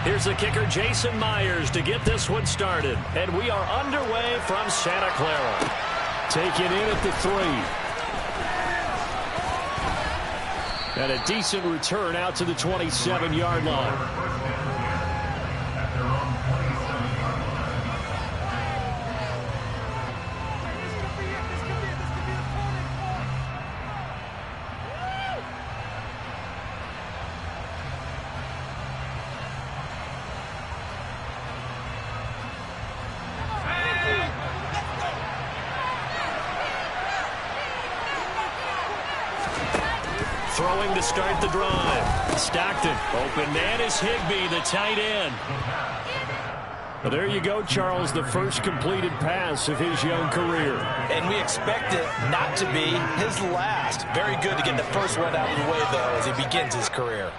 Here's the kicker, Jason Myers, to get this one started. And we are underway from Santa Clara. Taken in at the 3. And a decent return out to the 27-yard line. Throwing to start the drive. Stockton. Open man is Higbee, the tight end. Well, there you go, Charles, the first completed pass of his young career. And we expect it not to be his last. Very good to get the first one out of the way, though, as he begins his career.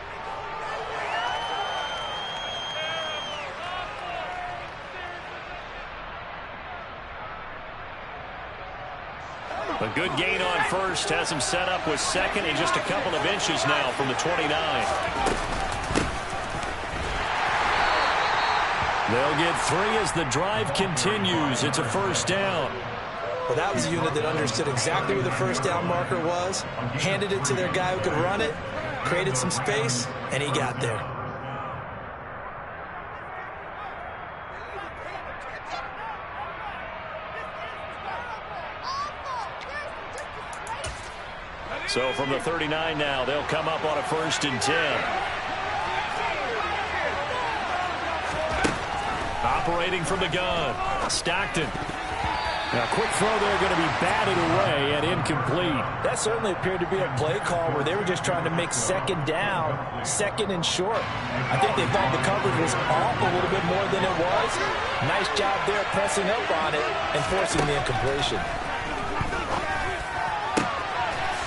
A good gain on first has him set up with second and just a couple of inches now from the 29. They'll get 3 as the drive continues. It's a first down. Well, that was a unit that understood exactly where the first down marker was, handed it to their guy who could run it, created some space, and he got there. So from the 39 now, they'll come up on a 1st and 10. Operating from the gun, Stockton. Now, quick throw there, going to be batted away and incomplete. That certainly appeared to be a play call where they were just trying to make second down, second and short. I think they thought the coverage was off a little bit more than it was. Nice job there pressing up on it and forcing the incompletion.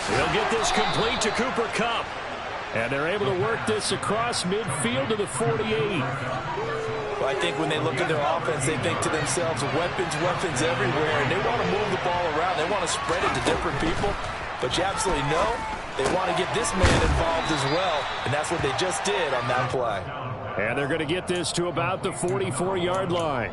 They'll get this complete to Cooper Kupp. And they're able to work this across midfield to the 48. Well, I think when they look at their offense, they think to themselves, weapons, weapons everywhere, and they want to move the ball around. They want to spread it to different people. But you absolutely know they want to get this man involved as well, and that's what they just did on that play. And they're going to get this to about the 44-yard line.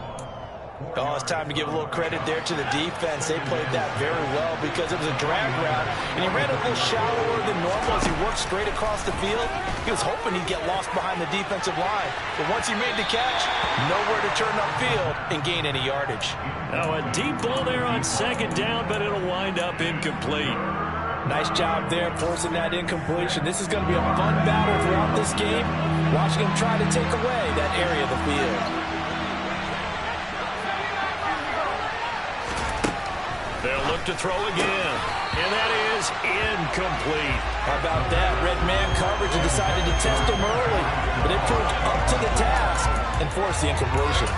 Oh, it's time to give a little credit there to the defense. They played that very well because it was a drag route, and he ran a little shallower than normal as he worked straight across the field. He was hoping he'd get lost behind the defensive line, but once he made the catch, nowhere to turn upfield and gain any yardage. Now a deep ball there on second down, but it'll wind up incomplete. Nice job there forcing that incompletion. This is going to be a fun battle throughout this game, watching him try to take away that area of the field. They'll look to throw again, and that is incomplete. How about that? Red man coverage and decided to test him early, but it proved up to the task and forced the incompletion.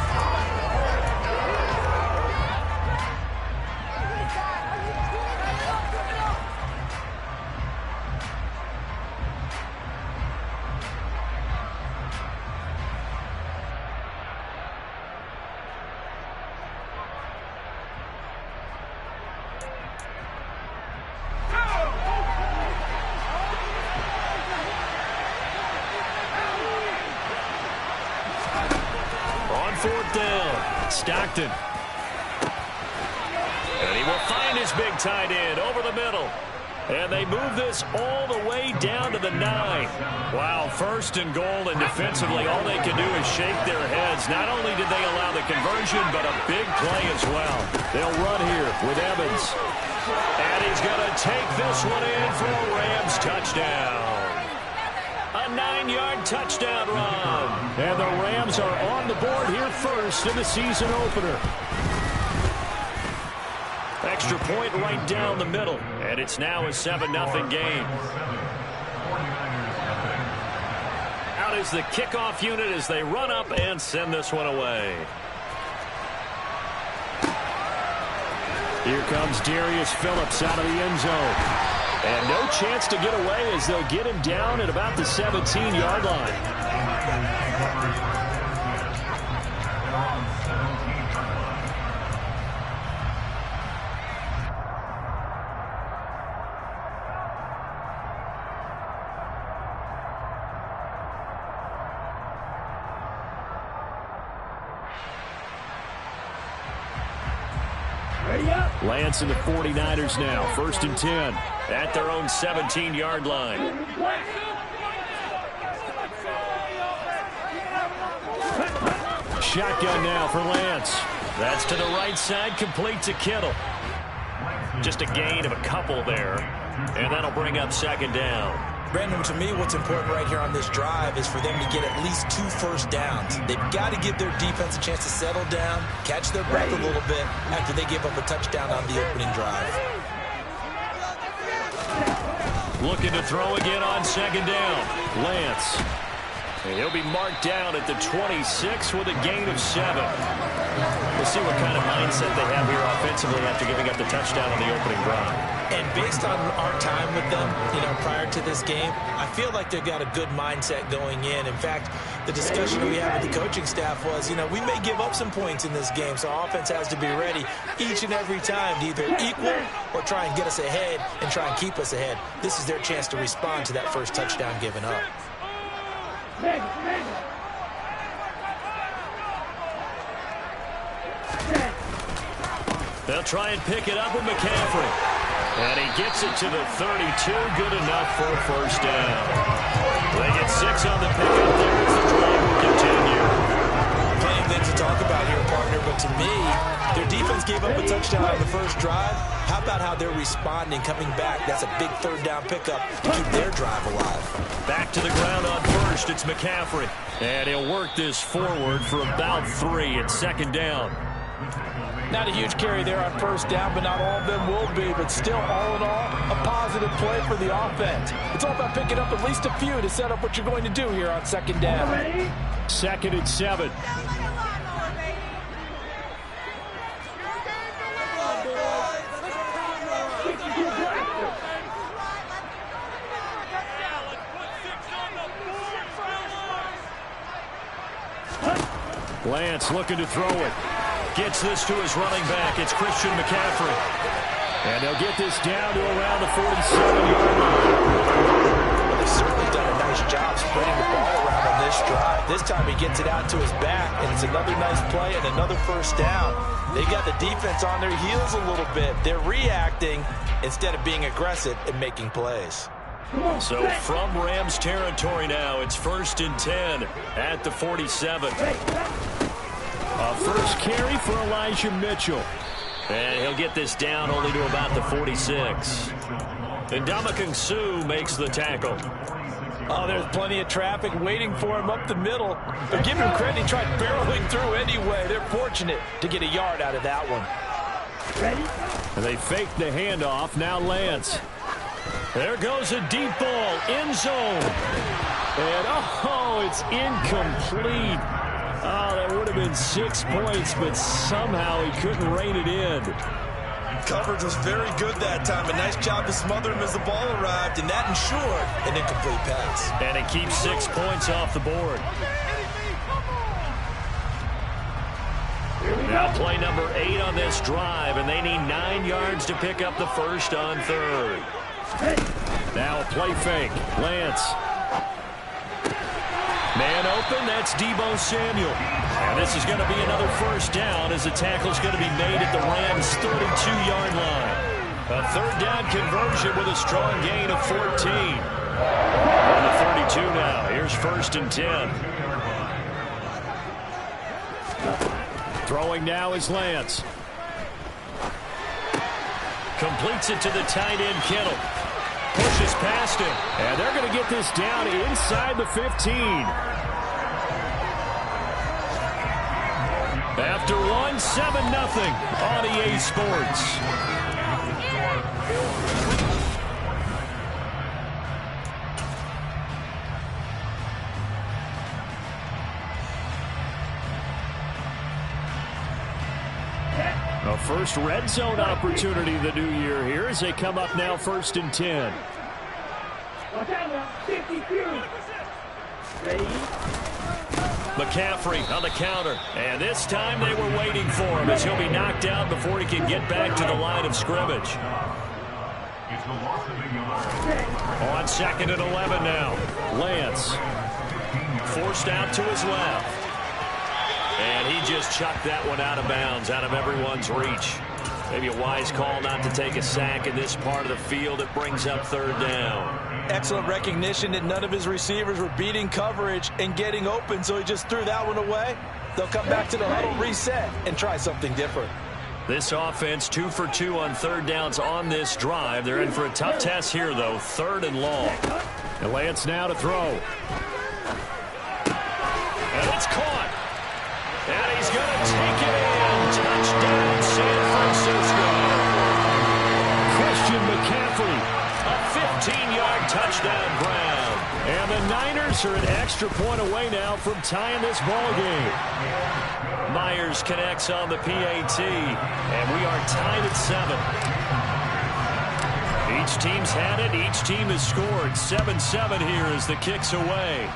Stockton. And he will find his big tight end over the middle. And they move this all the way down to the 9. Wow, 1st and goal, and defensively all they can do is shake their heads. Not only did they allow the conversion, but a big play as well. They'll run here with Evans. And he's going to take this one in for a Rams touchdown. A 9-yard touchdown run. And the Rams are on the board here first in the season opener. Extra point right down the middle. And it's now a 7-0 game. Out is the kickoff unit as they run up and send this one away. Here comes Darius Phillips out of the end zone. And no chance to get away as they'll get him down at about the 17-yard line. Lance and the 49ers now. 1st and 10. At their own 17-yard line. Shotgun now for Lance. That's to the right side, complete to Kittle. Just a gain of a couple there. And that'll bring up 2nd down. Brandon, to me, what's important right here on this drive is for them to get at least 2 first downs. They've got to give their defense a chance to settle down, catch their breath a little bit after they give up a touchdown on the opening drive. Looking to throw again on 2nd down. Lance. And he'll be marked down at the 26 with a gain of 7. We'll see what kind of mindset they have here offensively after giving up the touchdown on the opening drive. And based on our time with them, prior to this game, I feel like they've got a good mindset going in. In fact, the discussion that we had with the coaching staff was, we may give up some points in this game, so our offense has to be ready each and every time to either equal or try and get us ahead and try and keep us ahead. This is their chance to respond to that first touchdown given up. They'll try and pick it up with McCaffrey. And he gets it to the 32. Good enough for a first down. They get 6 on the pickup there as the drive will continue. Plenty of things to talk about here, partner, but to me, their defense gave up a touchdown on the first drive. How about how they're responding, coming back? That's a big 3rd down pickup to keep their drive alive. Back to the ground on first. It's McCaffrey. And he'll work this forward for about 3 at 2nd down. Not a huge carry there on first down, but not all of them will be. But still, all in all, a positive play for the offense. It's all about picking up at least a few to set up what you're going to do here on 2nd down. 2nd and 7. Lance looking to throw it. Gets this to his running back. It's Christian McCaffrey. And they'll get this down to around the 47-yard line. They've certainly done a nice job spreading the ball around on this drive. This time he gets it out to his back, and it's another nice play and another first down. They got the defense on their heels a little bit. They're reacting instead of being aggressive and making plays. So from Rams territory now, it's 1st and 10 at the 47. A first carry for Elijah Mitchell. And he'll get this down only to about the 46. And Ndamukong Suh makes the tackle. Oh, there's plenty of traffic waiting for him up the middle. But give him credit, he tried barreling through anyway. They're fortunate to get a yard out of that one. And they fake the handoff. Now Lance. There goes a deep ball, end zone. And, it's incomplete. Oh, that would have been 6 points, but somehow he couldn't rein it in. Coverage was very good that time. A nice job to smother him as the ball arrived, and that ensured an incomplete pass. And it keeps 6 points off the board. Now play number 8 on this drive, and they need 9 yards to pick up the first on 3rd. Now a play fake. Lance. Man open, that's Deebo Samuel. And this is going to be another first down as the tackle's going to be made at the Rams' 32-yard line. A 3rd down conversion with a strong gain of 14. On the 32 now. Here's 1st and 10. Throwing now is Lance. Completes it to the tight end, Kittle. Pushes past him. And they're going to get this down inside the 15. After 7-0 on EA Sports. A first red zone opportunity the new year here as they come up now 1st and 10. McCaffrey on the counter. And this time they were waiting for him as he'll be knocked out before he can get back to the line of scrimmage. On 2nd and 11 now. Lance. Forced out to his left. And he just chucked that one out of bounds, out of everyone's reach. Maybe a wise call not to take a sack in this part of the field. It brings up third down. Excellent recognition that none of his receivers were beating coverage and getting open, so he just threw that one away. They'll come back to the huddle, reset, and try something different. This offense 2 for 2 on third downs on this drive. They're in for a tough test here, though. Third and long. And Lance now to throw. And it's caught. And he's going to take it in. Touchdown, San Francisco. Christian McCaffrey. A 15-yard touchdown ground. And the Niners are an extra point away now from tying this ball game. Myers connects on the PAT. And we are tied at 7. Each team's had it. Each team has scored. 7-7 here as the kick's away.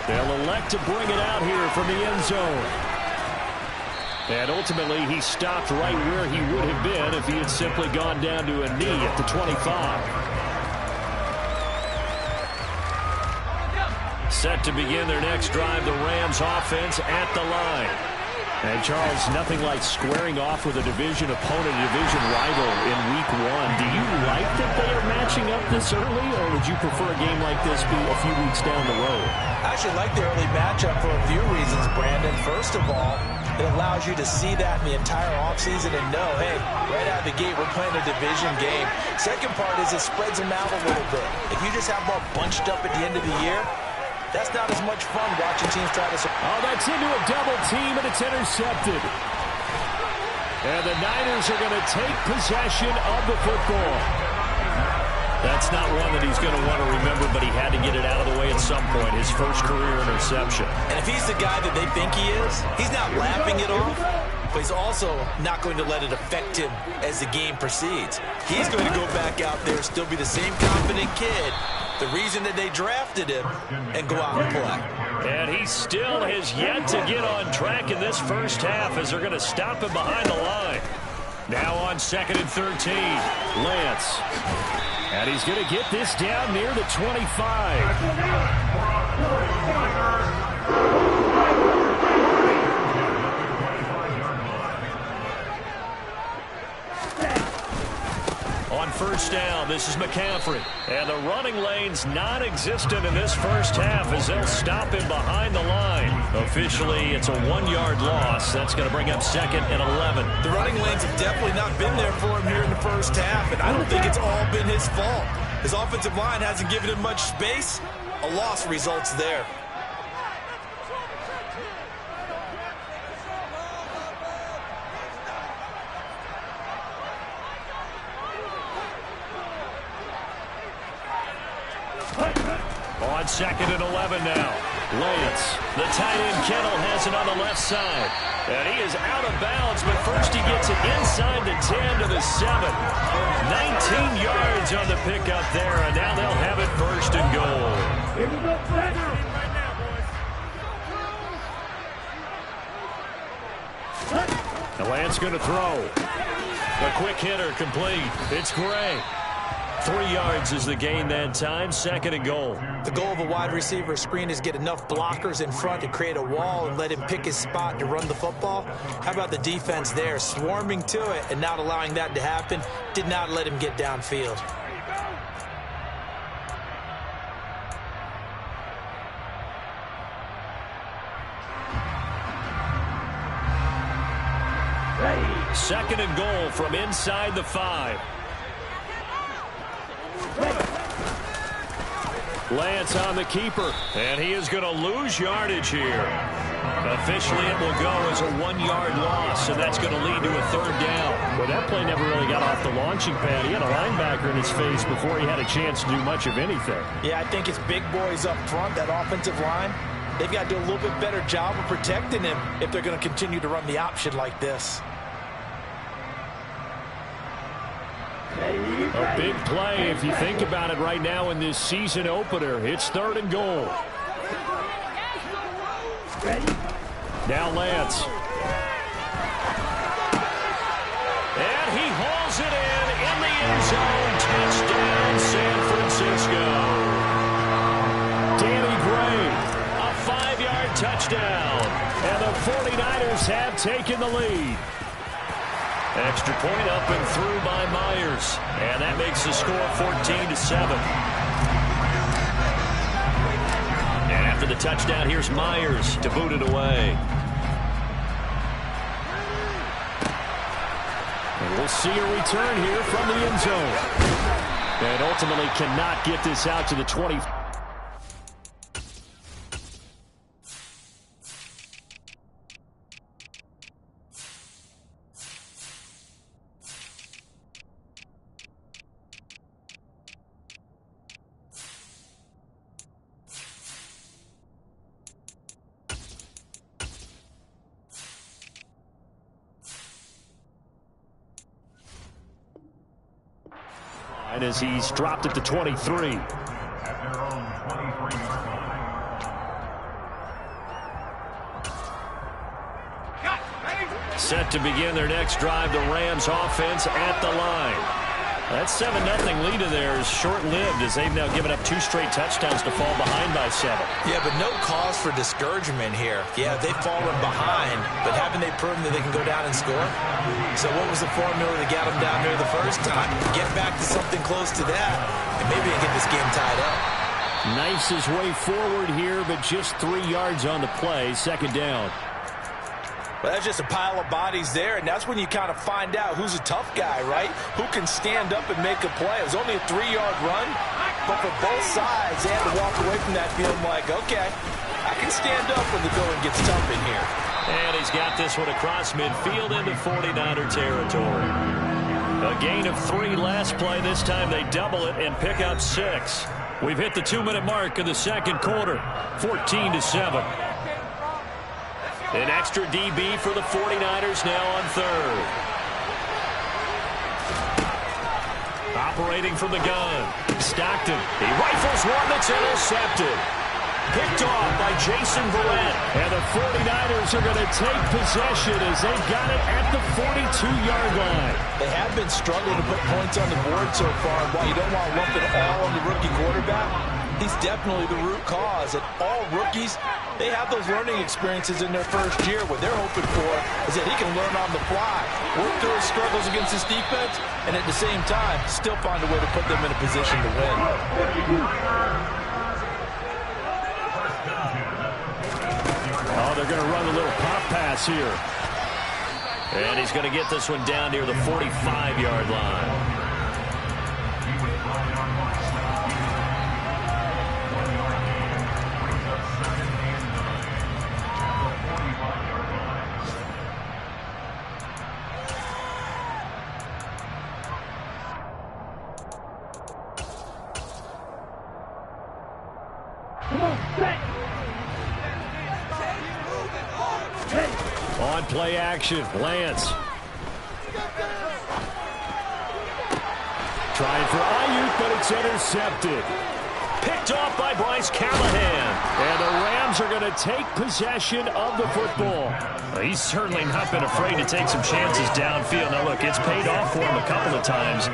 They'll elect to bring it out here from the end zone. And ultimately, he stopped right where he would have been if he had simply gone down to a knee at the 25. Set to begin their next drive, the Rams offense at the line. And, Charles, nothing like squaring off with a division opponent, a division rival in Week 1. Do you like that they are matching up this early, or would you prefer a game like this be a few weeks down the road? I actually like the early matchup for a few reasons, Brandon. First of all, it allows you to see that in the entire offseason and know, hey, right out of the gate, we're playing a division game. Second part is it spreads them out a little bit. If you just have them all bunched up at the end of the year, that's not as much fun watching teams try to... Oh, that's into a double team, and it's intercepted. And the Niners are going to take possession of the football. That's not one that he's going to want to remember, but he had to get it out of the way at some point. His first career interception. And if he's the guy that they think he is, he's not lapping it off, but he's also not going to let it affect him as the game proceeds. He's going to go back out there, still be the same confident kid, the reason that they drafted him, and go out and play. And he still has yet to get on track in this first half as they're going to stop him behind the line. Now on 2nd and 13, Lance. And he's going to get this down near the 25. On first down, this is McCaffrey. And the running lane's non-existent in this first half as they'll stop him behind the line. Officially, it's a 1-yard loss. That's going to bring up 2nd and 11. The running lanes have definitely not been there for him here in the first half, and I don't think it's all been his fault. His offensive line hasn't given him much space. A loss results there. On 2nd and 11 now. Lance, the tight end Kittle has it on the left side. And he is out of bounds, but first he gets it inside the 10 to the 7. 19 yards on the pickup there, and now they'll have it 1st and goal. The Lance going to throw. A quick hitter complete. It's Gray. 3 yards is the gain that time. 2nd and goal. The goal of a wide receiver screen is get enough blockers in front to create a wall and let him pick his spot to run the football. How about the defense there, swarming to it and not allowing that to happen? Did not let him get downfield. Second and goal from inside the 5. Lance on the keeper. And he is going to lose yardage here. Officially, it will go as a 1-yard loss, and that's going to lead to a 3rd down. Well, that play never really got off the launching pad. He had a linebacker in his face before he had a chance to do much of anything. Yeah, I think it's big boys up front, that offensive line. They've got to do a little bit better job of protecting him if they're going to continue to run the option like this. A big play if you think about it right now in this season opener. It's 3rd and goal. Now Lance. And he hauls it in the end zone. Touchdown, San Francisco. Danny Gray. A 5-yard touchdown. And the 49ers have taken the lead. Extra point up and through by Myers. And that makes the score 14-7. And after the touchdown, here's Myers to boot it away. And we'll see a return here from the end zone. And ultimately cannot get this out to the 20. And as he's dropped it to 23. Set to begin their next drive, the Rams offense at the line. That 7-0 lead of theirs short-lived as they've now given up 2 straight touchdowns to fall behind by 7. Yeah, but no cause for discouragement here. Yeah, they've fallen behind, but haven't they proven that they can go down and score? So what was the formula that got them down here the first time? Get back to something close to that, and maybe they get this game tied up. Knifes his way forward here, but just 3 yards on the play, second down. Well, that's just a pile of bodies there, and that's when you kind of find out who's a tough guy, right? Who can stand up and make a play. It was only a 3-yard run, but for both sides, they had to walk away from that feeling like, okay, I can stand up when the going gets tough in here. And he's got this one across midfield into 49er territory. A gain of 3 last play. This time they double it and pick up 6. We've hit the 2-minute mark of the second quarter, 14-7. An extra DB for the 49ers now on third. Operating from the gun. Stockton. He rifles one that's intercepted. Picked off by Jason Verrett. And the 49ers are going to take possession as they've got it at the 42-yard line. They have been struggling to put points on the board so far. And while you don't want to lump it all on the rookie quarterback, he's definitely the root cause. And all rookies, they have those learning experiences in their first year. What they're hoping for is that he can learn on the fly, work through his struggles against this defense, and at the same time, still find a way to put them in a position to win. Oh, they're going to run a little pop pass here. And he's going to get this one down near the 45-yard line. On play action, Lance. Trying for Ayuk, but it's intercepted. Picked off by Bryce Callahan. And the Rams are going to take possession of the football. Well, he's certainly not been afraid to take some chances downfield. Now, look, it's paid off for him a couple of times.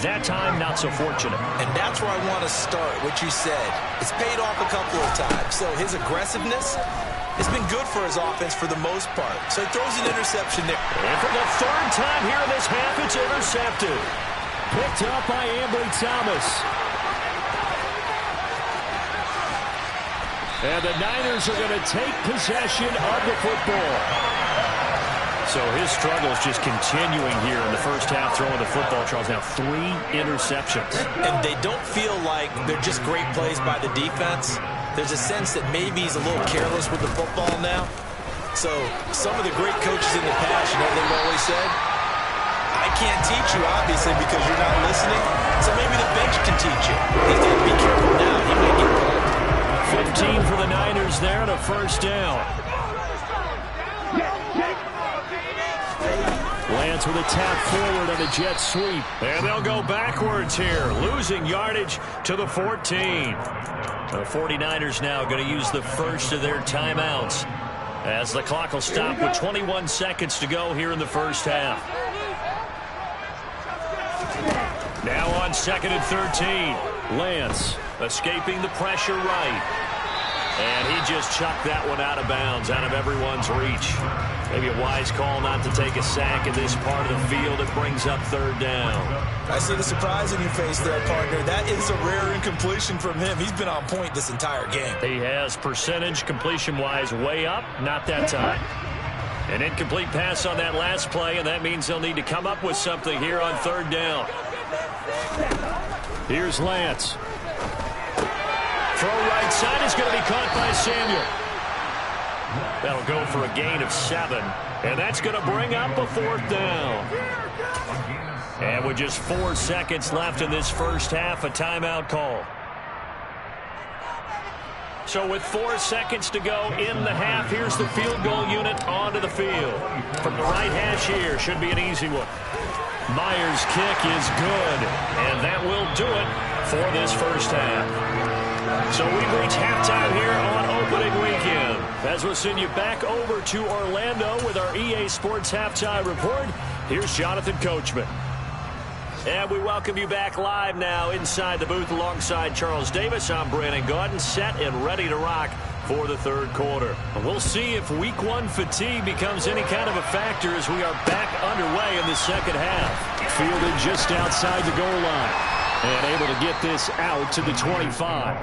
That time, not so fortunate. And that's where I want to start, what you said. It's paid off a couple of times. So his aggressiveness, it's been good for his offense for the most part. So he throws an interception there. And for the third time here in this half, it's intercepted. Picked up by Ambry Thomas. And the Niners are going to take possession of the football. So his struggles just continuing here in the first half throwing the football, Charles. Now 3 interceptions. And they don't feel like they're just great plays by the defense. There's a sense that maybe he's a little careless with the football now. So some of the great coaches in the past, you know what they've always said? I can't teach you, obviously, because you're not listening. So maybe the bench can teach you. He's got to be careful now. He might get pulled. 15 for the Niners there and a first down. Lance with a tap forward on a jet sweep. And they'll go backwards here, losing yardage to the 14. The 49ers now going to use the first of their timeouts as the clock will stop with 21 seconds to go here in the first half. Now on 2nd and 13. Lance escaping the pressure right. And he just chucked that one out of bounds, out of everyone's reach. Maybe a wise call not to take a sack in this part of the field. It brings up third down. I see the surprise in your face there, partner. That is a rare incompletion from him. He's been on point this entire game. He has percentage completion-wise way up, not that time. An incomplete pass on that last play, and that means they'll need to come up with something here on third down. Here's Lance. Throw right side is going to be caught by Samuel. That'll go for a gain of 7, and that's going to bring up a fourth down. And with just 4 seconds left in this first half, a timeout call. So with 4 seconds to go in the half, here's the field goal unit onto the field. From the right hash here, should be an easy one. Myers' kick is good, and that will do it for this first half. So we've reached halftime here on opening weekend. As we'll send you back over to Orlando with our EA Sports Halftime Report, here's Jonathan Coachman. And we welcome you back live now inside the booth alongside Charles Davis. I'm Brandon Gaudin, set and ready to rock for the third quarter. We'll see if week 1 fatigue becomes any kind of a factor as we are back underway in the second half. Fielded just outside the goal line and able to get this out to the 25.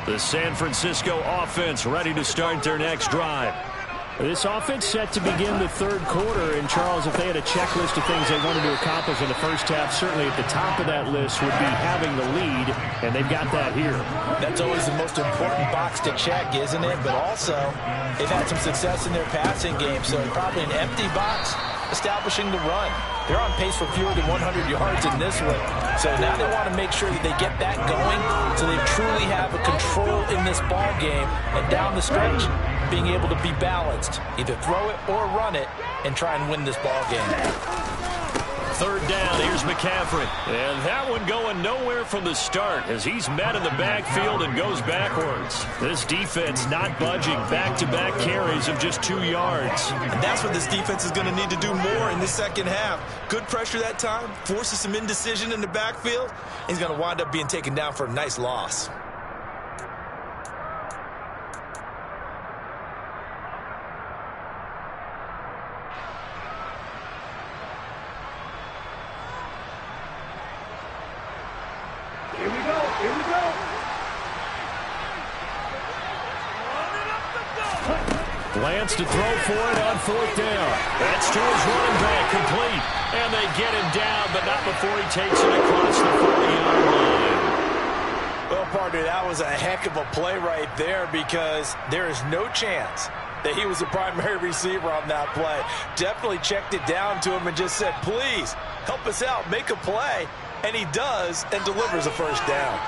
The San Francisco offense ready to start their next drive. This offense set to begin the third quarter, and Charles, if they had a checklist of things they wanted to accomplish in the first half, certainly at the top of that list would be having the lead, and they've got that here. That's always the most important box to check, isn't it? But also, they've had some success in their passing game, so probably an empty box establishing the run. They're on pace for fewer than 100 yards in this one. So now they want to make sure that they get that going so they truly have a control in this ball game, and down the stretch, being able to be balanced, either throw it or run it, and try and win this ball game. Third down, here's McCaffrey. And that one going nowhere from the start as he's met in the backfield and goes backwards. This defense not budging, back-to-back carries of just 2 yards. And that's what this defense is going to need to do more in the second half. Good pressure that time, forces some indecision in the backfield. He's going to wind up being taken down for a nice loss. Lance to throw for it on fourth down. That's to his running back, complete. And they get him down, but not before he takes it across the 40-yard line. Well, partner, that was a heck of a play right there because there is no chance that he was the primary receiver on that play. Definitely checked it down to him and just said, please, help us out, make a play. And he does and delivers a first down.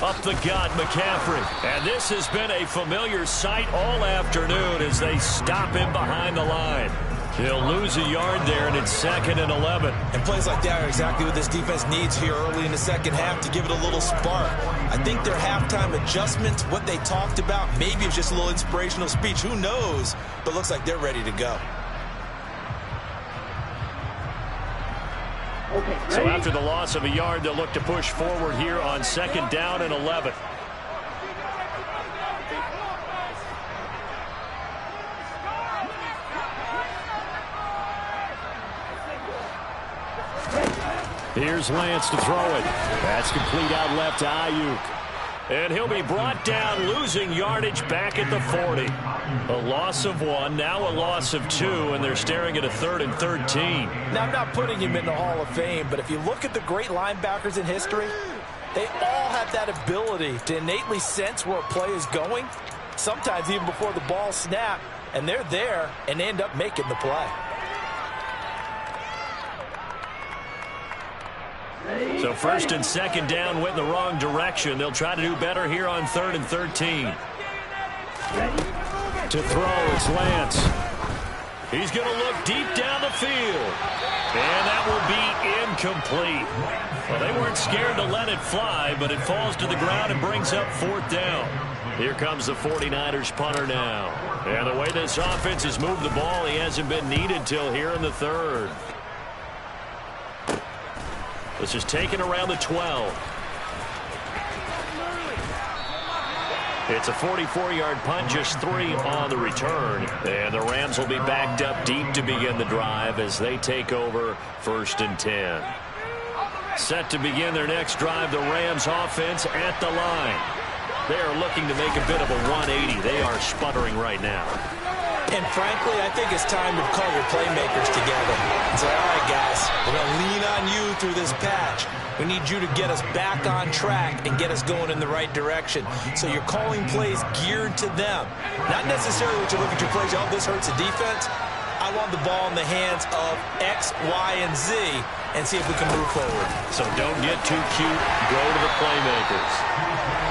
Up the gut, McCaffrey. And this has been a familiar sight all afternoon as they stop him behind the line. He'll lose a yard there, and it's 2nd and 11. And plays like that are exactly what this defense needs here early in the second half to give it a little spark. I think their halftime adjustment, what they talked about, maybe it's just a little inspirational speech. Who knows? But looks like they're ready to go. So after the loss of a yard, they'll look to push forward here on 2nd down and 11. Here's Lance to throw it. That's complete out left to Ayuk. And he'll be brought down, losing yardage back at the 40. A loss of 1, now a loss of 2, and they're staring at a 3rd and 13. Now, I'm not putting him in the Hall of Fame, but if you look at the great linebackers in history, they all have that ability to innately sense where a play is going, sometimes even before the ball snaps, and they're there and end up making the play. So first and second down went in the wrong direction. They'll try to do better here on 3rd and 13. To throw, it's Lance. He's going to look deep down the field. And that will be incomplete. Well, they weren't scared to let it fly, but it falls to the ground and brings up 4th down. Here comes the 49ers punter now. And the way this offense has moved the ball, he hasn't been needed till here in the 3rd. This is taken around the 12. It's a 44-yard punt, just 3 on the return. And the Rams will be backed up deep to begin the drive as they take over 1st and 10. Set to begin their next drive, the Rams offense at the line. They are looking to make a bit of a 180. They are sputtering right now. And frankly, I think it's time to call your playmakers together and say, all right, guys, we're going to lean on you through this patch. We need you to get us back on track and get us going in the right direction. So you're calling plays geared to them. Not necessarily what you look at your plays, oh, this hurts the defense. I want the ball in the hands of X, Y, and Z and see if we can move forward. So don't get too cute. Go to the playmakers.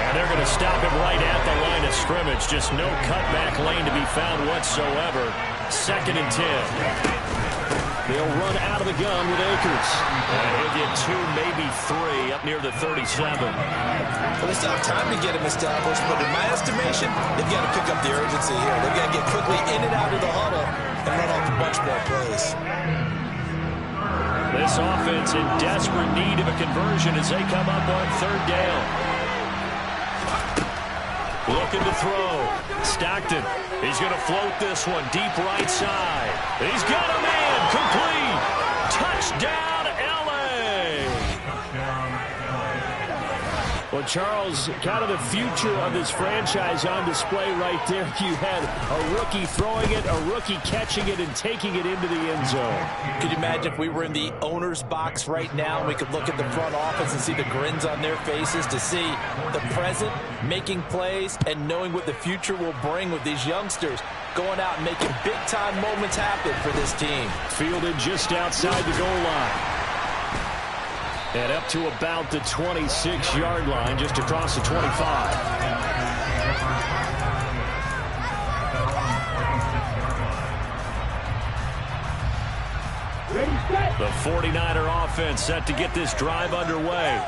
And they're going to stop him right at the line of scrimmage. Just no cutback lane to be found whatsoever. 2nd and 10. They'll run out of the gun with Akers. And he'll get 2, maybe 3 up near the 37. Well, they still have time to get him established, but in my estimation, they've got to pick up the urgency here. They've got to get quickly in and out of the huddle and run off a bunch more plays. This offense in desperate need of a conversion as they come up on 3rd down. Looking to throw. Stockton. He's going to float this one deep right side. He's got a man. Complete. Touchdown, L.A. Well, Charles, kind of the future of this franchise on display right there. You had a rookie throwing it, a rookie catching it, and taking it into the end zone. Could you imagine if we were in the owner's box right now and we could look at the front office and see the grins on their faces to see the present making plays and knowing what the future will bring with these youngsters going out and making big-time moments happen for this team. Fielded just outside the goal line. And up to about the 26-yard line, just across the 25. The 49er offense set to get this drive underway.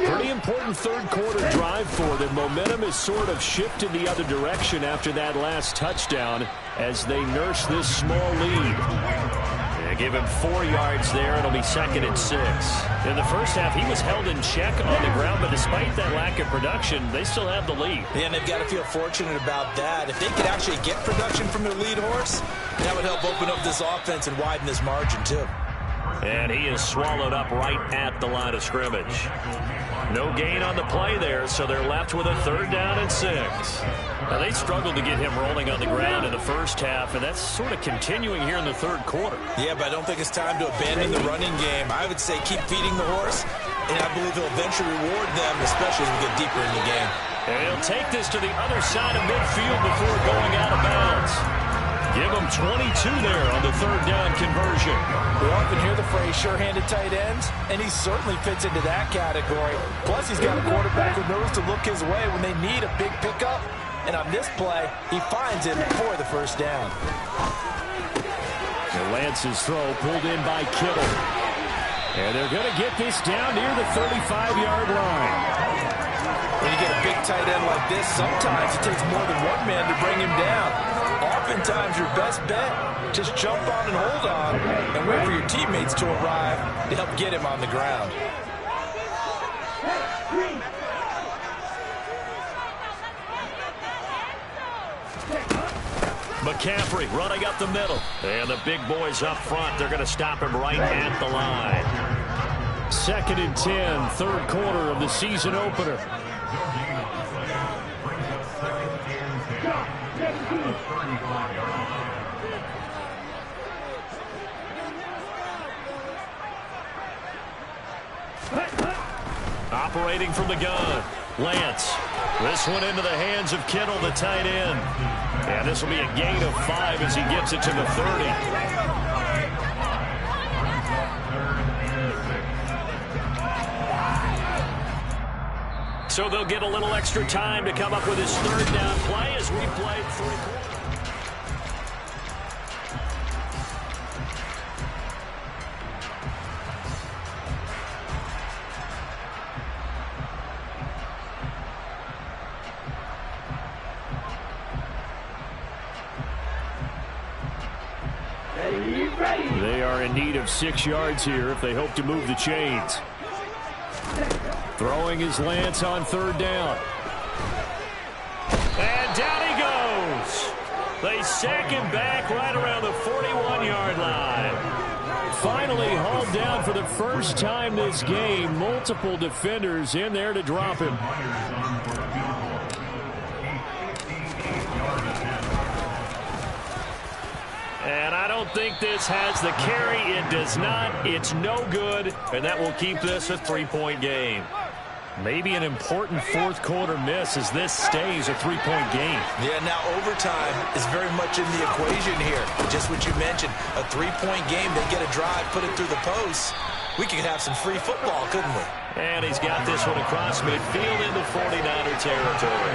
Pretty important 3rd quarter drive for them. Momentum has sort of shifted the other direction after that last touchdown as they nurse this small lead. They give him 4 yards there. It'll be 2nd and 6. In the first half, he was held in check on the ground, but despite that lack of production, they still have the lead. Yeah, and they've got to feel fortunate about that. If they could actually get production from their lead horse, that would help open up this offense and widen this margin, too. And he is swallowed up right at the line of scrimmage. No gain on the play there, so they're left with a 3rd down and 6. Now, they struggled to get him rolling on the ground in the first half, and that's sort of continuing here in the 3rd quarter. Yeah, but I don't think it's time to abandon the running game. I would say keep feeding the horse, and I believe he'll eventually reward them, especially as we get deeper in the game. And he'll take this to the other side of midfield before going out of bounds. Give him 22 there on the 3rd down conversion. We often hear the phrase sure-handed tight ends, and he certainly fits into that category. Plus, he's got a quarterback who knows to look his way when they need a big pickup. And on this play, he finds him for the 1st down. And Lance's throw pulled in by Kittle. And they're going to get this down near the 35-yard line. When you get a big tight end like this, sometimes it takes more than one man to bring him down. Oftentimes, your best bet, just jump on and hold on and wait for your teammates to arrive to help get him on the ground. McCaffrey running up the middle. And the big boys up front, they're going to stop him right at the line. 2nd and 10, 3rd quarter of the season opener. Operating from the gun, Lance. This one into the hands of Kittle, the tight end. And this will be a gain of 5 as he gets it to the 30. So they'll get a little extra time to come up with his third down play as we play three-quarters. They are in need of 6 yards here if they hope to move the chains. Throwing his Lance on third down. And down he goes. They sack him back right around the 41-yard line. Finally hauled down for the first time this game. Multiple defenders in there to drop him. And I don't think this has the carry. It does not. It's no good. And that will keep this a 3-point game. Maybe an important fourth-quarter miss as this stays a 3-point game. Yeah, now overtime is very much in the equation here. Just what you mentioned, a 3-point game. They get a drive, put it through the post. We could have some free football, couldn't we? And he's got this one across midfield into 49er territory.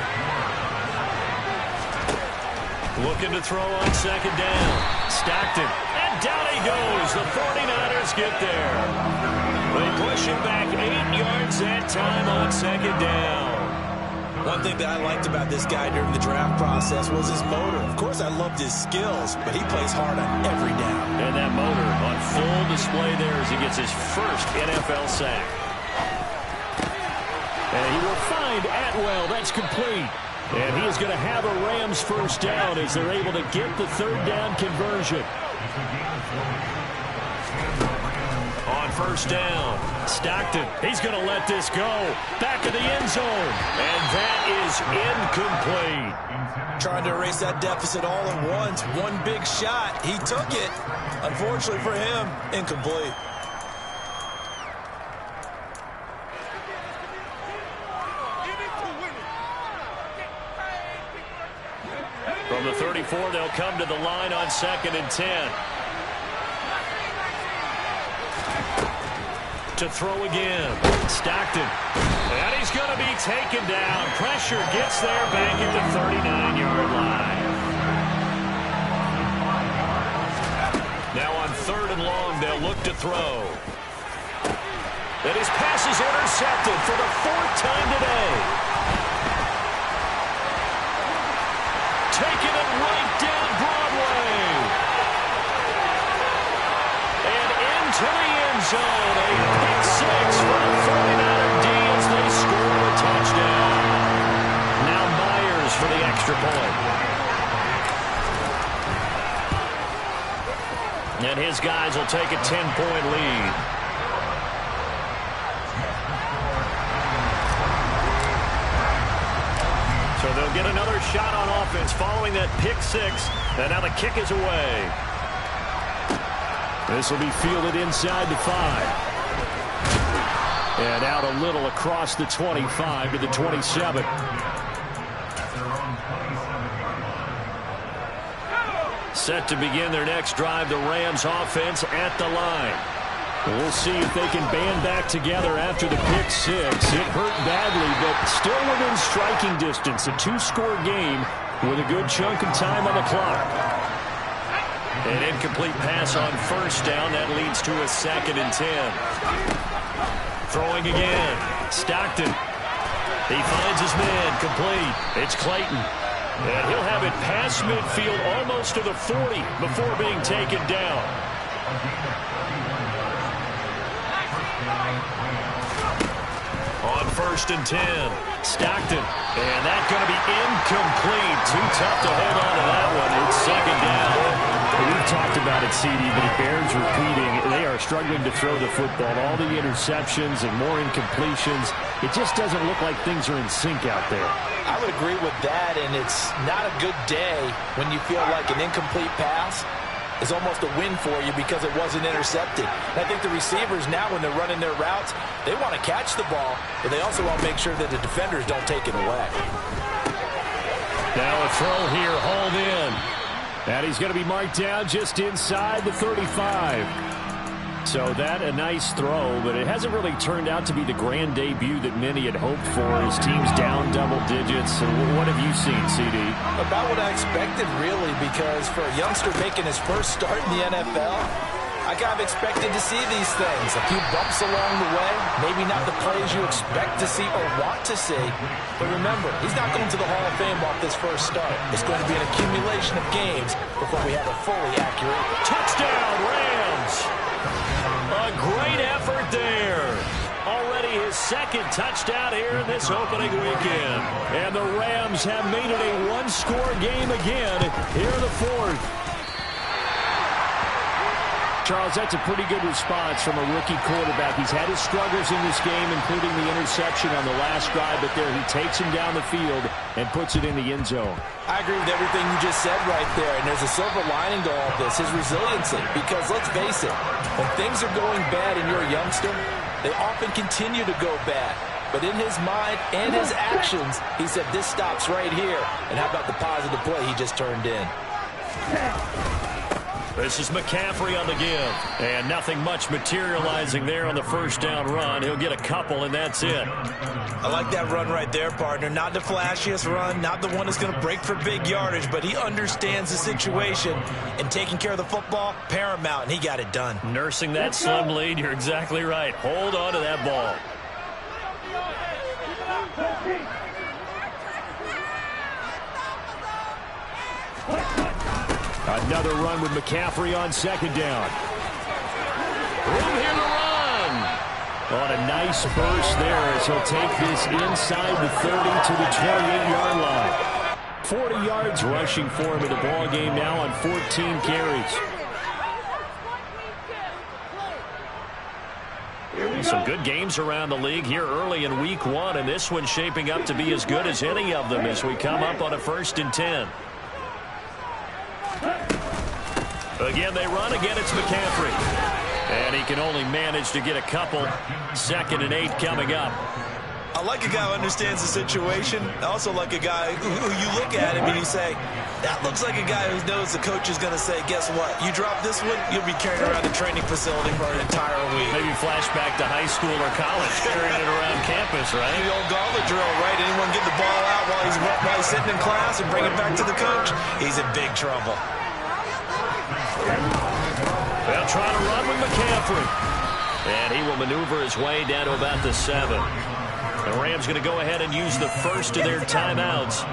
Looking to throw on second down. Stockton. And down he goes. The 49ers get there. They push him back 8 yards that time on second down. One thing that I liked about this guy during the draft process was his motor. Of course, I loved his skills, but he plays hard on every down. And that motor on full display there as he gets his first NFL sack. And he will find Atwell. That's complete. And he is going to have a Rams first down as they're able to get the third down conversion. On first down, Stockton. He's going to let this go. Back of the end zone. And that is incomplete. Trying to erase that deficit all at once. One big shot. He took it. Unfortunately for him, incomplete. From the 34, they'll come to the line on 2nd and 10. To throw again. Stockton. And he's going to be taken down. Pressure gets there back at the 39-yard line. Now on 3rd and long, they'll look to throw. And his pass is intercepted for the 4th time today. Taking it right down Broadway. And into the end zone. A pick six for the 49er D as they score a touchdown. Now Myers for the extra point. And his guys will take a 10-point lead. So they'll get another shot on offense following that pick six. And now the kick is away. This will be fielded inside the 5. And out a little across the 25 to the 27. Set to begin their next drive, the Rams offense at the line. We'll see if they can band back together after the pick six. It hurt badly, but still within striking distance. A 2-score game with a good chunk of time on the clock. An incomplete pass on first down. That leads to a 2nd and 10. Throwing again. Stockton. He finds his man. Complete. It's Clayton. And he'll have it past midfield almost to the 40 before being taken down. On 1st and 10, Stockton. And that's going to be incomplete. Too tough to hold on to that one. It's 2nd down. We've talked about it, CD, but it bears repeating. They are struggling to throw the football. All the interceptions and more incompletions. It just doesn't look like things are in sync out there. I would agree with that, and it's not a good day when you feel like an incomplete pass is almost a win for you because it wasn't intercepted. And I think the receivers now, when they're running their routes, they want to catch the ball, but they also want to make sure that the defenders don't take it away. Now a throw here, hauled in. And he's going to be marked down just inside the 35. So that a nice throw, but it hasn't really turned out to be the grand debut that many had hoped for. His team's down double digits. And what have you seen, CD? About what I expected, really, because for a youngster making his first start in the NFL, I kind of expected to see these things. A few bumps along the way, maybe not the plays you expect to see or want to see. But remember, he's not going to the Hall of Fame off this first start. It's going to be an accumulation of games before we have a fully accurate touchdown, Rams. A great effort there. Already his second touchdown here in this opening weekend. And the Rams have made it a one-score game again here in the fourth. Charles, that's a pretty good response from a rookie quarterback. He's had his struggles in this game, including the interception on the last drive, but there he takes him down the field and puts it in the end zone. I agree with everything you just said right there, and there's a silver lining to all this, his resiliency. Because let's face it, when things are going bad and you're a youngster, they often continue to go bad. But in his mind and his actions, he said, this stops right here. And how about the positive play he just turned in? This is McCaffrey on the give. And nothing much materializing there on the first down run. He'll get a couple, and that's it. I like that run right there, partner. Not the flashiest run, not the one that's going to break for big yardage, but he understands the situation, and taking care of the football, paramount, and he got it done. Nursing that slim lead, you're exactly right. Hold on to that ball. Another run with McCaffrey on second down. Room here to run. On a nice burst there as he'll take this inside the 30 to the 28-yard line. 40 yards rushing for him in the ball game now on 14 carries. Some good games around the league here early in week one, and this one's shaping up to be as good as any of them as we come up on a 1st and 10. Again, they run. Again, it's McCaffrey. And he can only manage to get a couple. 2nd and 8 coming up. I like a guy who understands the situation. I also like a guy who you look at him and you say, that looks like a guy who knows the coach is going to say, guess what? You drop this one, you'll be carrying around the training facility for an entire week. Maybe flashback to high school or college, carrying it around campus, right? The old gauntlet drill, right? Anyone get the ball out while he's sitting in class and bring it back to the coach? He's in big trouble. They'll try to run with McCaffrey. And he will maneuver his way down to about the 7. The Rams going to go ahead and use the first of their timeouts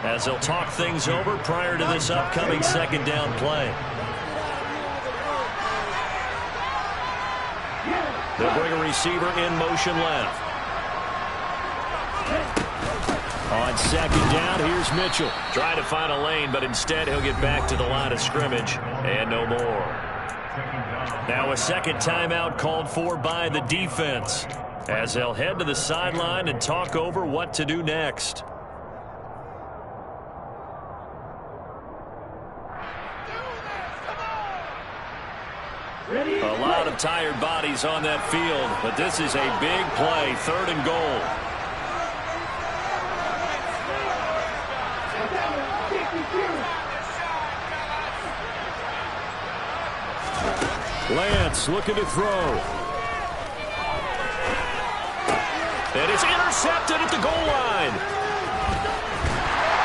as they'll talk things over prior to this upcoming 2nd down play. They'll bring a receiver in motion left. On 2nd down, here's Mitchell. Trying to find a lane, but instead he'll get back to the line of scrimmage and no more. Now a 2nd timeout called for by the defense as they'll head to the sideline and talk over what to do next. A lot of tired bodies on that field, but this is a big play, 3rd and goal. Lance looking to throw. And it's intercepted at the goal line.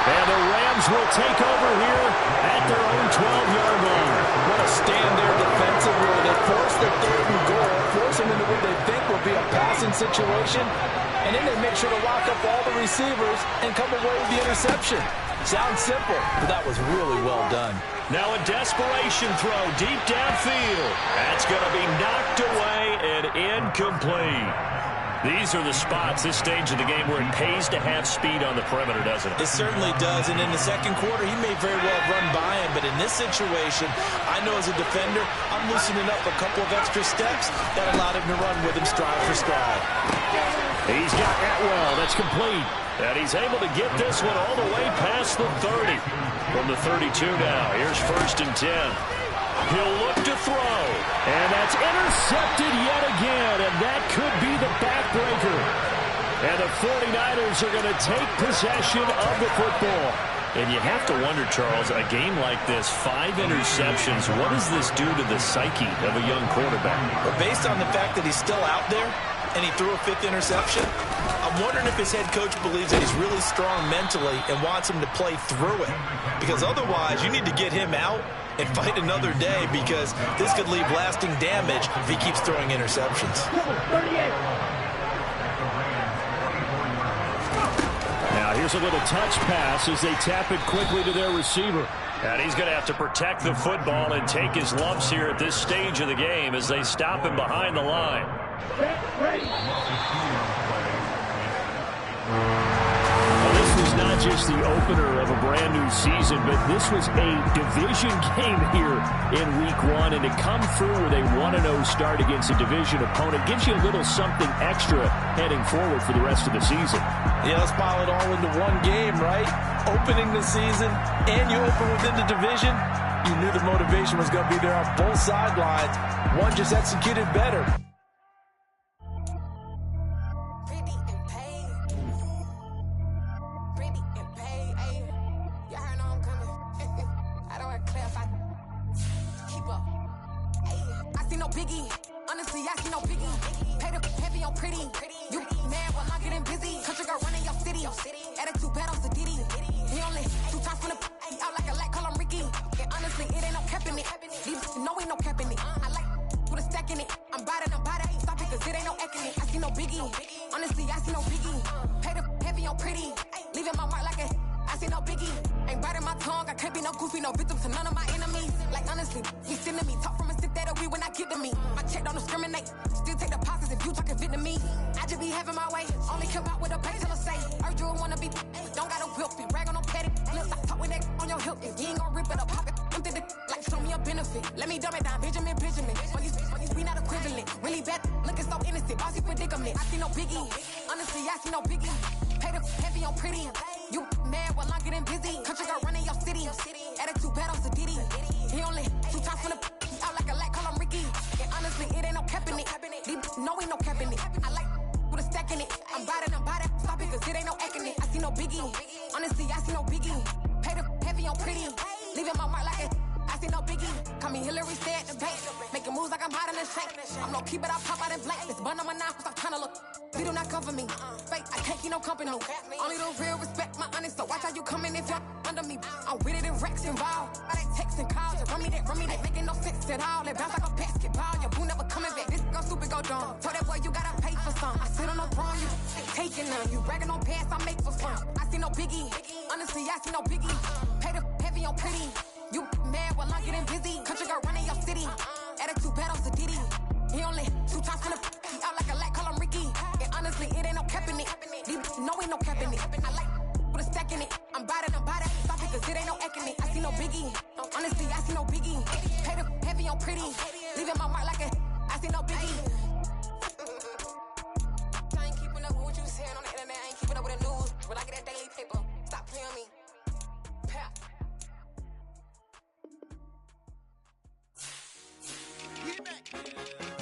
And the Rams will take over here at their own 12-yard line. What a stand there defensively. They force the 3rd and goal, force them into what they think will be a passing situation, and then they make sure to lock up all the receivers and come away with the interception. Sounds simple, but that was really well done. Now a desperation throw deep downfield. That's going to be knocked away and incomplete. These are the spots, this stage of the game, where it pays to have speed on the perimeter, doesn't it? It certainly does, and in the 2nd quarter, he may very well run by him, but in this situation, I know as a defender, I'm loosening up a couple of extra steps that allowed him to run with him stride for stride. He's got Atwell. That's complete. And he's able to get this one all the way past the 30. From the 32 now, here's 1st and 10. He'll look to throw. And that's intercepted yet again, and that could be the backbreaker. And the 49ers are going to take possession of the football. And you have to wonder, Charles, a game like this, 5 interceptions, what does this do to the psyche of a young quarterback? Well, based on the fact that he's still out there and he threw a 5th interception, I'm wondering if his head coach believes that he's really strong mentally and wants him to play through it. Because otherwise, you need to get him out and fight another day, because this could leave lasting damage if he keeps throwing interceptions. Now here's a little touch pass as they tap it quickly to their receiver. And he's going to have to protect the football and take his lumps here at this stage of the game as they stop him behind the line. Well, this was not just the opener of a brand new season, but this was a division game here in week 1. And to come through with a 1-0 start against a division opponent gives you a little something extra heading forward for the rest of the season. Yeah, let's pile it all into one game, right? Opening the season, and you open within the division. You knew the motivation was going to be there on both sidelines. One just executed better.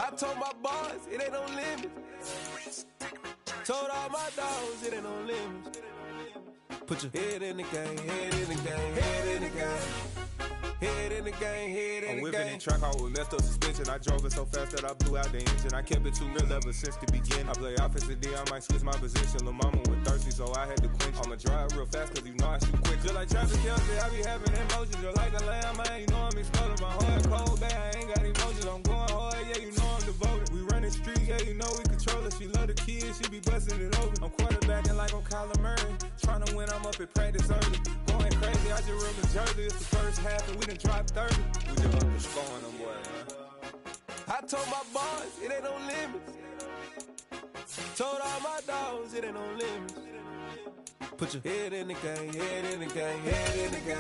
I told my boys it ain't no limit. Told all my dogs it ain't no limit. Put your head in the game, head in the game, head in the game. Head in the game, head in the game. I'm whipping in track hard with messed up suspension. I drove it so fast that I blew out the engine. I kept it too real ever since the beginning. I play offensive D, I might switch my position. Lil' mama was thirsty, so I had to quench. I'ma drive real fast, cause you know I shoot quick. Just like Travis Kelce, I be having emotions. Just like a lamb, man, you know I'm exploding. My heart cold, bad, I ain't got emotions. I'm going hard, yeah, you know I'm devoted. We running streets, yeah, you know we control it. She love the kids, she be busting it open. I'm quarterbacking like I'm Kyler Murray. Trying to win, I'm up at practice early. Going crazy, I just real the jersey. It's the first half, and we done dropped 30. We just up the scoring them, boy, man. I told my boys it ain't no limits. Told all my dogs it ain't no limits. Put your head in the game, head in the game, head in the game.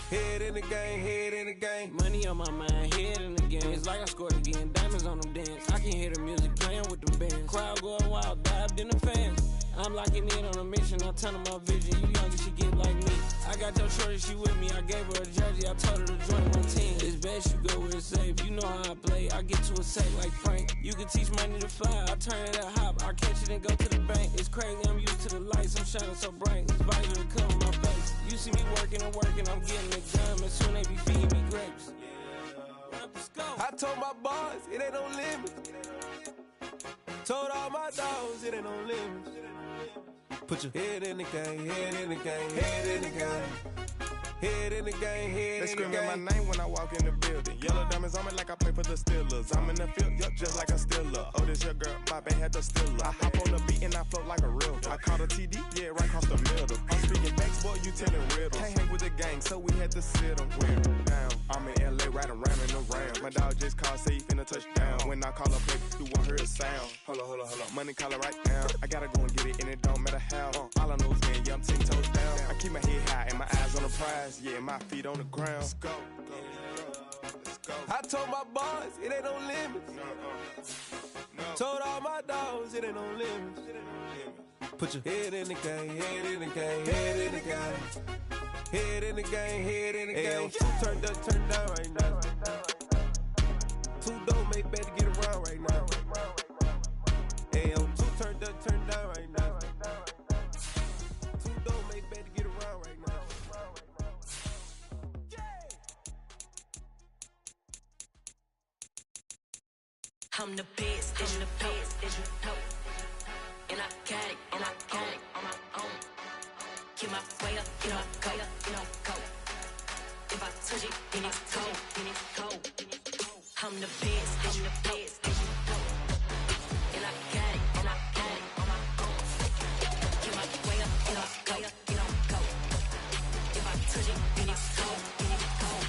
Head in the game, head in the game. Money on my mind, head in the game. It's like I scored again, diamonds on them dance. I can hear the music playing with them bands. Crowd going wild, dived in the fans. I'm locking in on a mission, I'm turning my vision. You young, you should get like me. I got your shorty, she with me. I gave her a jersey, I told her to join my team. It's best you go where it's safe. You know how I play. I get to a safe like Frank. You can teach money to fly. I turn it up hop. I catch it and go to the bank. It's crazy, I'm used to the lights. I'm shining so bright. This visor will cover my face. You see me working and working. I'm getting it done. And soon they be feeding me grapes. I told my boys, it ain't no limit. Told all my dogs, it ain't no limit. Put your head in the game, head in the game, head in the game. Head in the game, head in the game. They screaming my name when I walk in the building. Yellow diamonds on me like I play for the Steelers. I'm in the field, yup, just like a Steeler. Oh, this your girl, my band had the Steeler. I hop on the beat and I float like a river. I caught a TD, yeah, right across the middle. I'm speaking banks, boy, you telling riddles. Can't hang with the gang, so we had to sit them down. I'm in LA, riding around in the ram. My dog just called, say he finna touch down. When I call a play, you won't hear a sound. Hold up, money call it right now. I gotta go and get it, and it don't matter how. All I know is win, yeah, I'm 10 toes down. I keep my head high and my eyes on the prize. Yeah, my feet on the ground. Let's go. I told my boys, it ain't no limits. Told all my dogs, it ain't no limits. Put your head in the game, head in the game, head in the game. Head in the game, head in the game. Turned up, turned down right now. Two dope make better get around right now. Hey, I'm two turned up, turned down right now. Two dope make better get around right now. I'm the best, I'm the best, as you know. And I got it, and I got it on my own. Get my way up, get my go, go. If I touch it, then it's cold, then it's cold. I'm the best, I'm the best, as you know. And I got it, and I got it on my own. Get my way up, get my go. If I touch it, then it's cold, then it's cold.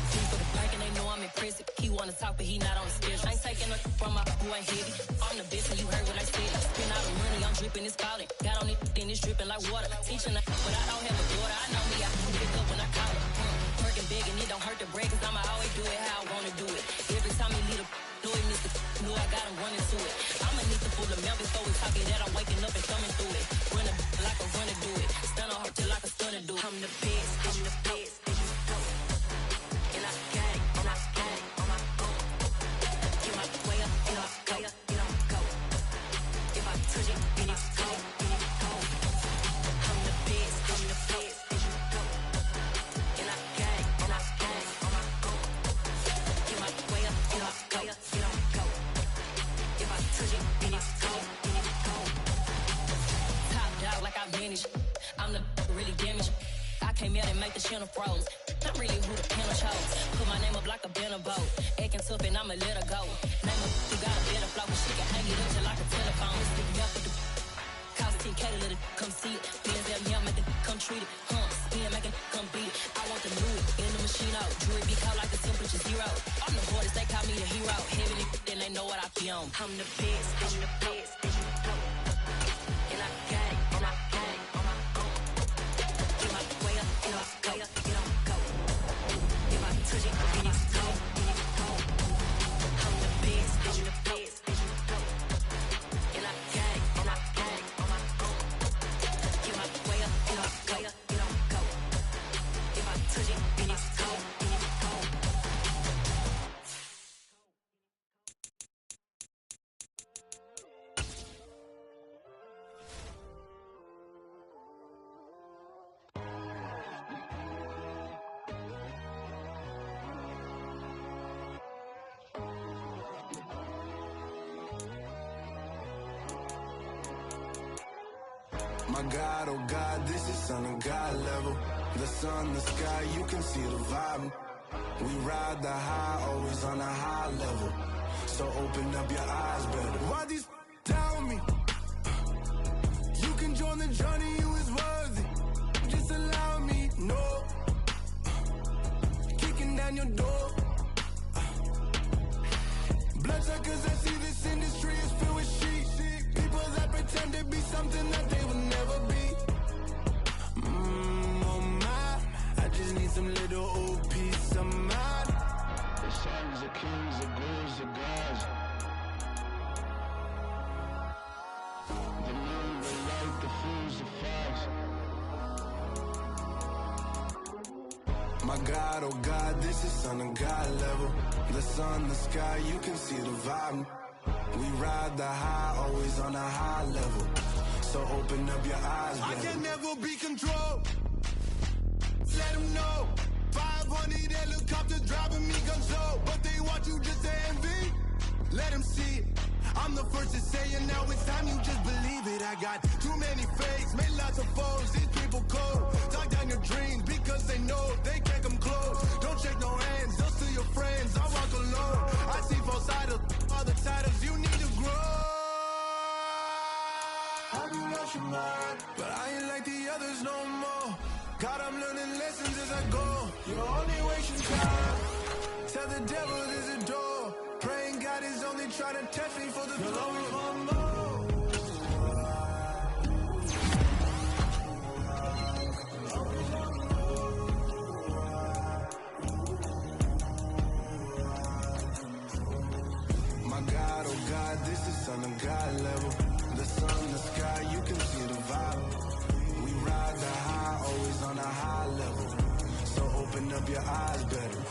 People the bank and they know I'm impressive. He wanna talk, but he not on the schedule. I ain't taking nothing from my boy heavy. I'm the best, and you heard what I said. Spend all the money, I'm dripping, it's falling. Got on it, then it's dripping like water. Teaching her, but I don't have a daughter. I know me, I can pick up when I call her. Working big, and it don't hurt to break, cause I'ma always do it how I wanna do it. Every time he lead a know he missed it, know I got him running to it. I'ma need to pull the milk before we talking that I'm waking up and coming through it. Run a like a runner do it. Stun on her till like a stunner do it. I'm the best, I'm the best, as you know. And I got it, and I got it on my own. Get my way up, and I go. If I touch it, then it's cold, then it's cold. I'm the best, as you know. And I got it, and I got it on my own. Get my way up, and I go. If I touch it, then it's cold, then it's cold. Top dog like I manage. I'm the really damaged. I came out and make the channel froze. Not really who the panel chose. Put my name up like a banner boat. Acting tough and I'ma let her go. Name her who got a better flow, but she can hang it up till like a telephone. Stick me up with the cost 10K to let it come see it. Being there, me, I make it come treat it. Spin, make it come beat it. I want the new it in the machine out. Jewelry be called like the temperature zero. I'm the hardest, they call me the hero. Heavy, then they know what I be on. I'm the best, I'm the best, as you know. And I got it, and I got it on my own. Get my way up, and I go. If I touch it, then it's cold, then it's cold. I'm the best, I'm the best, as you know. And I got it, and I got it on my own. Get my way up, and I go. If I touch it, then it's cold, then it's cold. My God, oh God, this is Son of God level. The sun, the sky, you can see the vibe. We ride the high, always on a high level. So open up your eyes better. Why these tell me? You can join the journey, you is worthy. Just allow me, no. Kicking down your door. Bloodsuckers, I see this industry is filled with sheep. People that pretend to be something that they will never be. Oh my, I just need some little old peace of mind. The sons of kings, the ghouls, the gods. The moon, the light, the fools, the fox. My God, oh God, this is son of God level. The sun, the sky, you can see the vibe. We ride the high, always on a high level. So open up your eyes, baby. I can never be controlled. Let them know. 500 helicopters driving me gunso. But they want you just to envy. Let them see it. I'm the first to say it, now it's time you just believe it. I got too many fakes, made lots of foes. These people cold. Talk down your dreams because they know they can't come close. Don't shake no hands, those to your friends. I walk alone. I see both sides of other titles. You need to grow. Have you lost your mind? But I ain't like the others no more. God, I'm learning lessons as I go. You're only wasting time. Tell the devil there's a door. Praying God is only trying to test me for the glory of My God, oh God, this is son of God level. The sun, the sky, you can see the vibe. We ride the high, always on a high level. So open up your eyes better.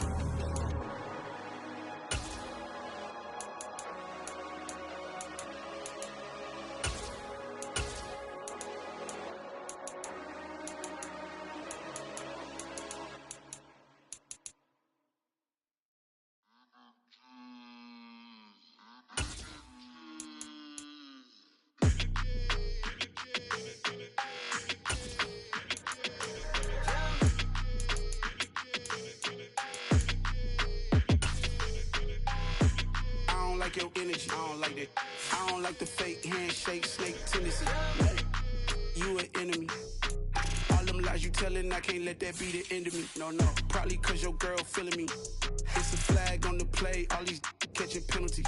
Your energy, I don't like that. I don't like the fake handshake, snake tendency. You an enemy. All them lies you telling, I can't let that be the end of me. No, probably cause your girl feeling me. It's a flag on the play, all these catching penalties.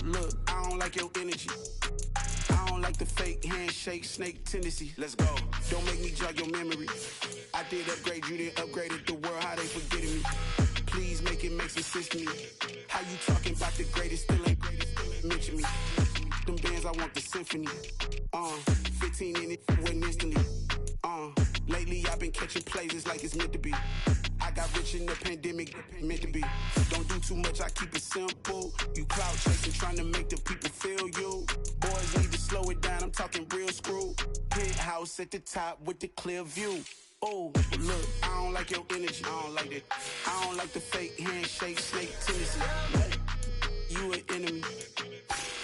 Look, I don't like your energy. I don't like the fake handshake, snake tendency. Let's go. Don't make me jog your memory. I did upgrade, you didn't upgrade it. The world, how they forgetting me. Please make it make some sense to me. How you talking about the greatest, still ain't greatest, mention me. Them bands, I want the symphony. 15 in it, went instantly. Lately I've been catching plays, it's like it's meant to be. I got rich in the pandemic, meant to be. Don't do too much, I keep it simple. You clout chasing, trying to make the people feel you. Boys need to slow it down, I'm talking real screw. Penthouse at the top with the clear view. Oh, look, I don't like your energy, I don't like that. I don't like the fake handshake, snake tendency. You an enemy.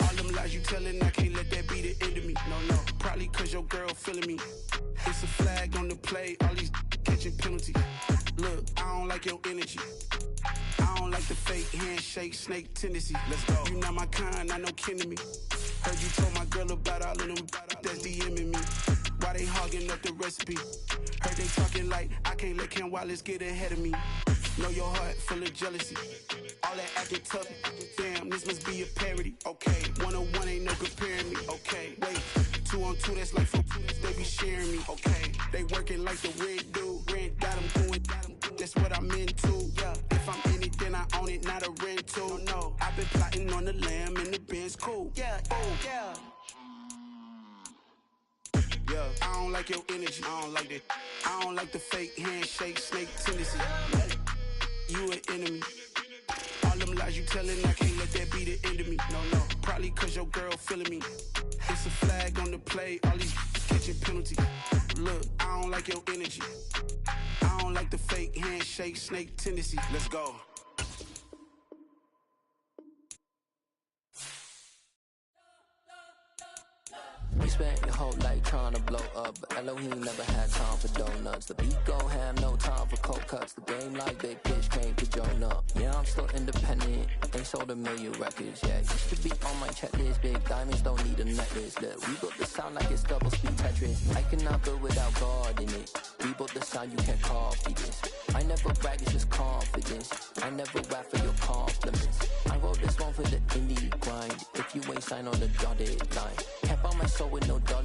All them lies you telling, I can't let that be the end of me. No, probably cause your girl feeling me. It's a flag on the play, all these catching penalties. Look, I don't like your energy. I don't like the fake handshake, snake tendency. Let's go. You not my kind, I know kin to me. Heard you told my girl about all of them that's DMing me. Why they hogging up the recipe? Heard they talking like I can't let Ken Wallace get ahead of me. Know your heart full of jealousy. All that acting tough, damn, this must be a parody. Okay, 101 ain't no comparing me. Okay, wait, 2 on 2, that's like 4, they be sharing me. Okay, they working like the red dude. Rent got them going, that's what I'm into. Yeah, if I'm in it, then I own it, not a rental. No, I've been plotting on the lamb and the Benz cool. Yeah, yeah. Yeah, I don't like your energy, I don't like that. I don't like the fake handshake, snake tendency. You an enemy. All them lies you telling, I can't let that be the end of me. No, probably cause your girl feeling me. It's a flag on the play, all these catching penalties. Look, I don't like your energy. I don't like the fake handshake, snake tendency. Let's go. You spent your whole life trying to blow up, but Elohim never had time for donuts. The beat go ham, no time for cold cuts. The game like Big Pitch came to join up. Yeah, I'm still independent, ain't sold a million records. Yeah, used to be on my checklist. Big diamonds don't need a necklace. Look, we built the sound like it's double speed Tetris. I cannot build without God in it. We built the sound, you can't copy this. I never brag, it's just confidence. I never rap for your compliments. I wrote this one for the indie grind. If you ain't signed on the dotted line, can't buy my soul with no dollar.